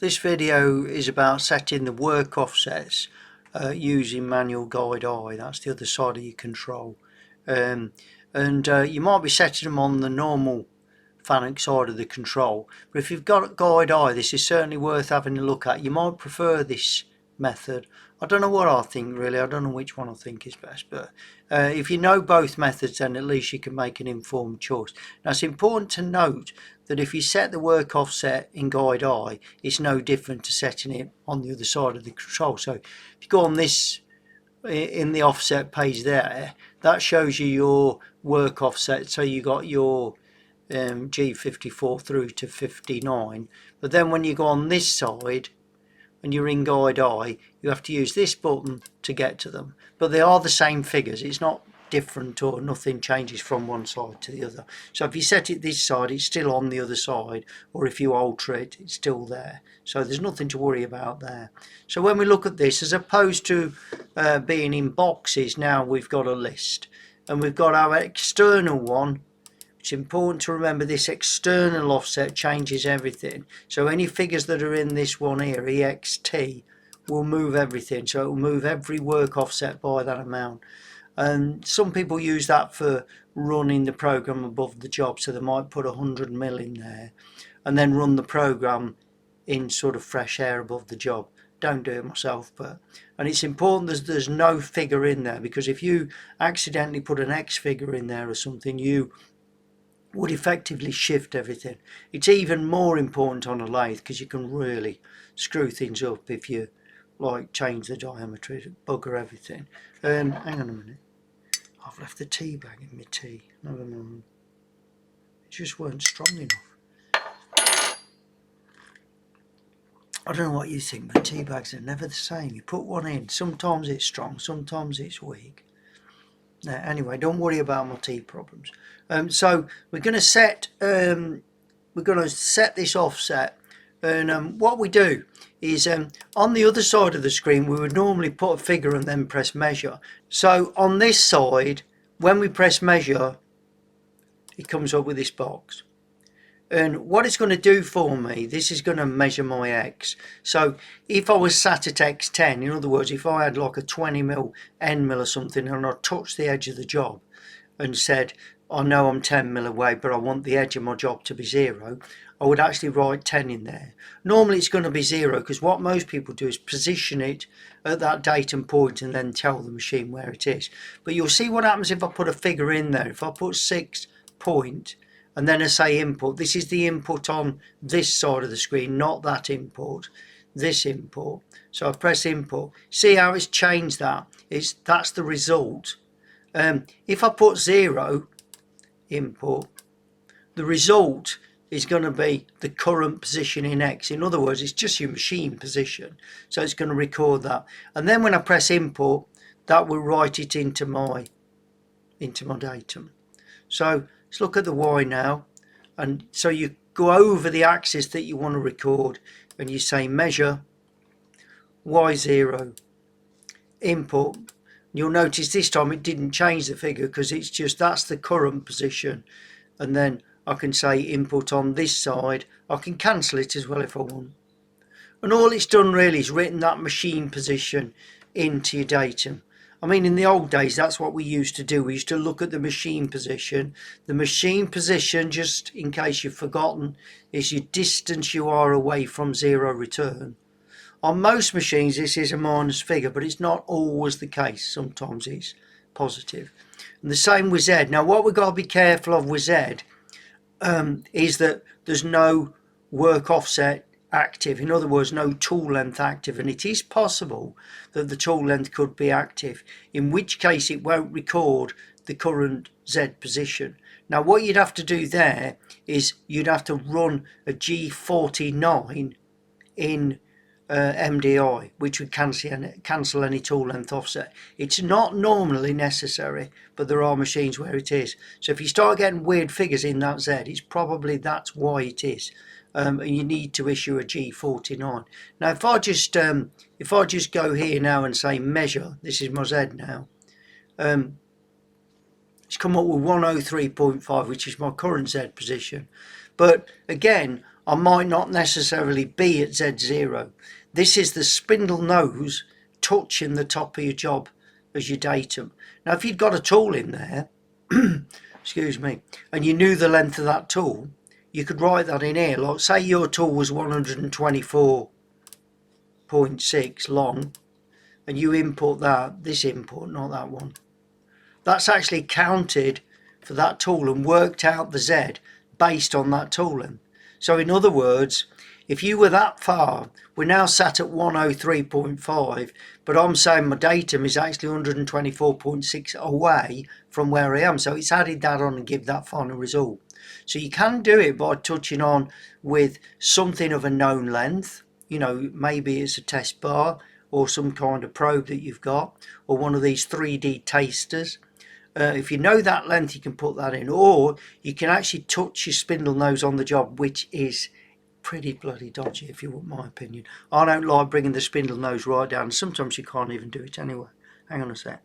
This video is about setting the work offsets using manual guide I. That's the other side of your control. You might be setting them on the normal Fanuc side of the control, but if you've got guide I, this is certainly worth having a look at. You might prefer this method. I don't know what I think really, I don't know which one I think is best, but if you know both methods, then at least you can make an informed choice. Now it's important to note that if you set the work offset in guide I, it's no different to setting it on the other side of the control. So if you go on this in the offset page there, that shows you your work offset. So you got your G54 through to 59, but then when you go on this side and you're in guide I, you have to use this button to get to them, but they are the same figures. It's not different, or nothing changes from one side to the other. So if you set it this side, it's still on the other side, or if you alter it, it's still there. So there's nothing to worry about there. So when we look at this, as opposed to being in boxes, now we've got a list, and we've got our external one. It's important to remember this external offset changes everything. So any figures that are in this one here, EXT, will move everything. So it will move every work offset by that amount. And some people use that for running the program above the job. So they might put 100 mil in there and then run the program in sort of fresh air above the job. Don't do it myself, and it's important that there's no figure in there, because if you accidentally put an X figure in there or something, you would effectively shift everything. It's even more important on a lathe because you can really screw things up if you like change the diameter, bugger everything. Hang on a minute, I've left the tea bag in my tea. Never mind, it just weren't strong enough. I don't know what you think, but tea bags are never the same. You put one in, sometimes it's strong, sometimes it's weak. Now, anyway, don't worry about my tea problems. So we're going to set this offset, and what we do is on the other side of the screen we would normally put a figure and then press measure. So on this side, when we press measure, it comes up with this box. And what it's going to do for me, this is going to measure my X. So if I was sat at X10, in other words, if I had like a 20 mil end mill or something, and I touched the edge of the job and said, I know I'm 10 mil away, but I want the edge of my job to be 0, I would actually write 10 in there. Normally it's going to be 0, because what most people do is position it at that datum point and then tell the machine where it is. But you'll see what happens if I put a figure in there. If I put 6 point and then I say input, this is the input on this side of the screen, not that input, this input. So I press input. See how it's changed that? That's the result. If I put 0 input, the result is going to be the current position in X. In other words, it's just your machine position. So it's going to record that. And then when I press input, that will write it into my datum. So let's look at the Y now, and so you go over the axis that you want to record and you say measure Y0 input. You'll notice this time it didn't change the figure because it's just that's the current position, and then I can say input on this side. I can cancel it as well if I want, and all it's done really is written that machine position into your datum. I mean, in the old days, that's what we used to do. We used to look at the machine position. The machine position, just in case you've forgotten, is your distance you are away from 0 return. On most machines, this is a minus figure, but it's not always the case. Sometimes it's positive. And the same with Z. Now, what we've got to be careful of with Z is that there's no work offset active. In other words, no tool length active, and it is possible that the tool length could be active, in which case it won't record the current Z position. Now what you'd have to do there is you'd have to run a G49 in MDI, which would cancel any tool length offset. It's not normally necessary, but there are machines where it is. So if you start getting weird figures in that Z, it's probably that's why it is. And you need to issue a G49. Now if I just go here now and say measure, this is my Z now, it's come up with 103.5, which is my current Z position. But again, I might not necessarily be at Z0. This is the spindle nose touching the top of your job as your datum. Now, if you'd got a tool in there, excuse me, and you knew the length of that tool, you could write that in here. Like, say your tool was 124.6 long, and you input that, this input, not that one. That's actually counted for that tool and worked out the Z based on that tooling. So in other words, if you were that far, we're now sat at 103.5, but I'm saying my datum is actually 124.6 away from where I am. So it's added that on and give that final result. So you can do it by touching on with something of a known length. You know, maybe it's a test bar or some kind of probe that you've got, or one of these 3D tasters. If you know that length, you can put that in, or you can actually touch your spindle nose on the job, which is pretty bloody dodgy, if you want my opinion. I don't like bringing the spindle nose right down. Sometimes you can't even do it anyway. Hang on a sec.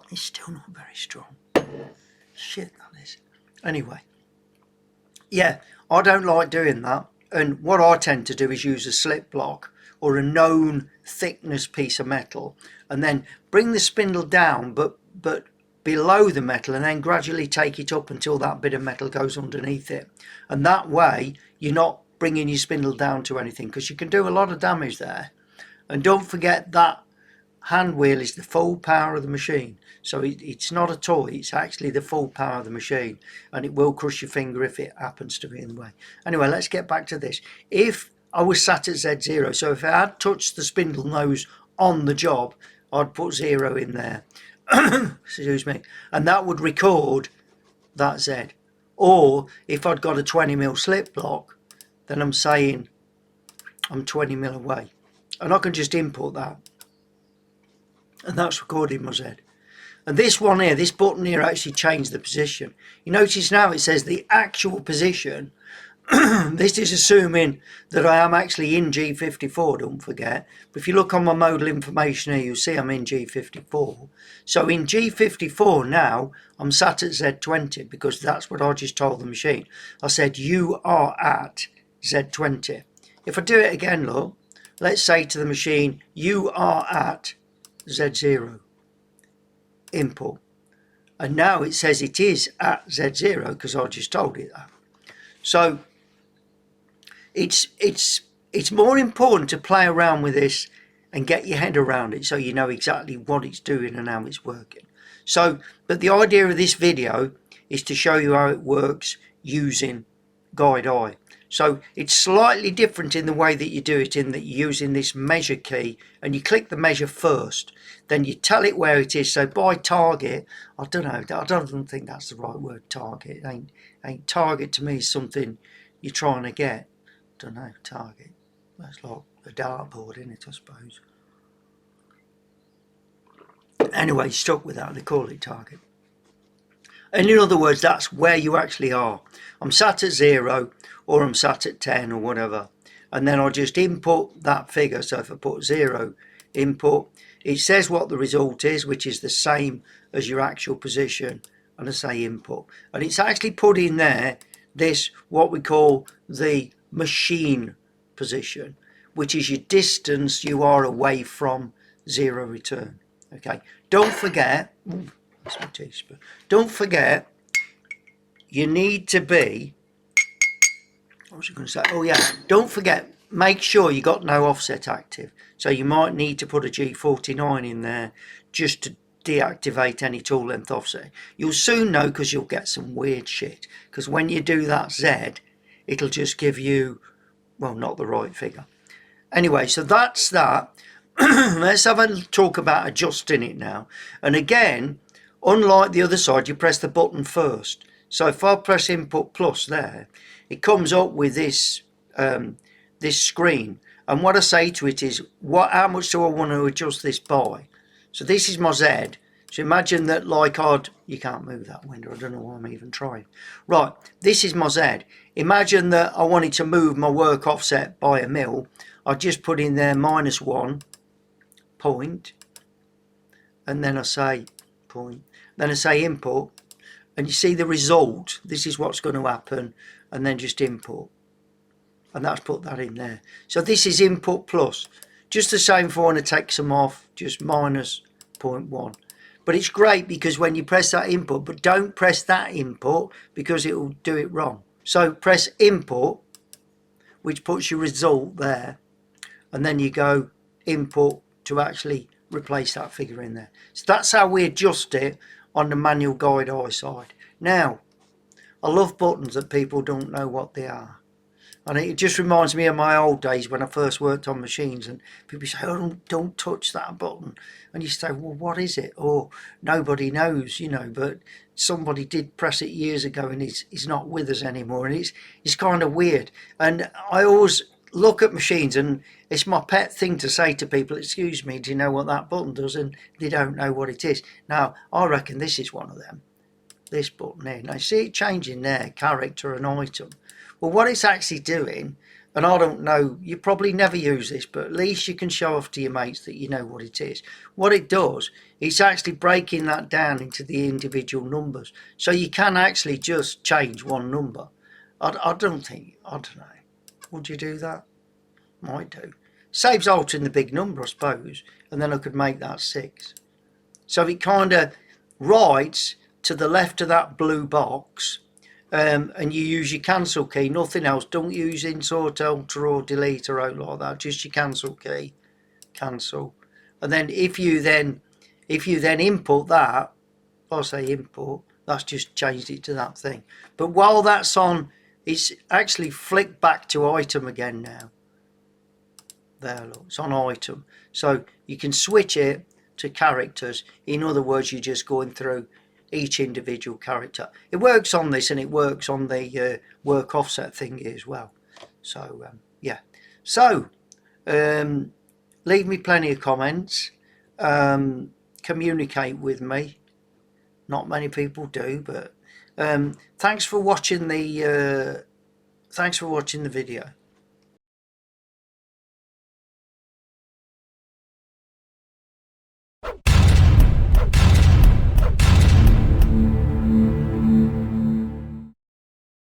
It's still not very strong. Shit, that is. Anyway, yeah, I don't like doing that. And what I tend to do is use a slip block or a known thickness piece of metal, and then bring the spindle down but below the metal, and then gradually take it up until that bit of metal goes underneath it. And that way you're not bringing your spindle down to anything, because you can do a lot of damage there. And don't forget that hand wheel is the full power of the machine. So it's not a toy, it's actually the full power of the machine, and it will crush your finger if it happens to be in the way. Anyway, let's get back to this. If I was sat at Z0, so if I had touched the spindle nose on the job, I'd put 0 in there. Excuse me. And that would record that Z. Or if I'd got a 20mm slip block, then I'm saying I'm 20mm away. And I can just input that. And that's recording my Z. And this one here, this button here, actually changed the position. You notice now it says the actual position. This is assuming that I am actually in G54, don't forget. But if you look on my modal information here, you'll see I'm in G54. So in G54 now, I'm sat at Z20, because that's what I just told the machine. I said, you are at Z20. If I do it again, look, let's say to the machine, you are at Z0. Input. And now it says it is at Z0 because I just told it that. So it's more important to play around with this and get your head around it so you know exactly what it's doing and how it's working. So, but the idea of this video is to show you how it works using guide eye. So it's slightly different in the way that you do it, in that you're using this measure key and you click the measure first, then you tell it where it is. So by target, I don't know, I don't think that's the right word, target. Ain't target to me is something you're trying to get. I don't know, target. That's like a dartboard, isn't it, I suppose. Anyway, stuck with that, they call it target. And in other words, that's where you actually are. I'm sat at 0 or I'm sat at 10 or whatever. And then I'll just input that figure. So if I put 0 input, it says what the result is, which is the same as your actual position. And I say input. And it's actually put in there this, what we call the machine position, which is your distance you are away from 0 return. Okay. Don't forget... Don't forget, you need to be, what was I going to say? Oh yeah, don't forget, make sure you got no offset active. So you might need to put a G49 in there just to deactivate any tool length offset. You'll soon know, because you'll get some weird shit. Because when you do that Z, it'll just give you, well, not the right figure. Anyway, so that's that. Let's have a talk about adjusting it now. And again, unlike the other side, you press the button first. So if I press input plus there, it comes up with this this screen. And what I say to it is, how much do I want to adjust this by? So this is my Z. So imagine that, like you can't move that window. I don't know why I'm even trying. Right, this is my Z. Imagine that I wanted to move my work offset by a mil. I just put in there -1 point. And then I say point. Then I say input, and you see the result. This is what's going to happen, and then just input, and that's put that in there. So this is input plus. Just the same if I want to take some off, just minus 0.1. But it's great because when you press that input, but don't press that input because it will do it wrong. So press input, which puts your result there, and then you go input to actually replace that figure in there. So that's how we adjust it on the manual guide eye side. Now, I love buttons that people don't know what they are. And it just reminds me of my old days when I first worked on machines, and people say, oh, don't touch that button. And you say, well, what is it? Or nobody knows, you know, but somebody did press it years ago and he's not with us anymore. And it's kind of weird. And I always look at machines, and it's my pet thing to say to people, excuse me, do you know what that button does? And they don't know what it is. Now, I reckon this is one of them. This button here. Now, see it changing there, character and item. Well, what it's actually doing, and I don't know, you probably never use this, but at least you can show off to your mates that you know what it is. What it does, it's actually breaking that down into the individual numbers. So you can actually just change one number. I don't know. Would you do that? Might do. Saves altering the big number, I suppose, and then I could make that 6. So it kind of writes to the left of that blue box, and you use your cancel key, nothing else. Don't use insert, alter or delete or out like that, just your cancel key, cancel. And then if you then input that, I'll say input, that's just changed it to that thing. But while that's on, it's actually flicked back to item again now. There, look, it's on item. So you can switch it to characters. In other words, you're just going through each individual character. It works on this, and it works on the work offset thingy as well. So yeah. So leave me plenty of comments. Communicate with me. Not many people do, but thanks for watching the video.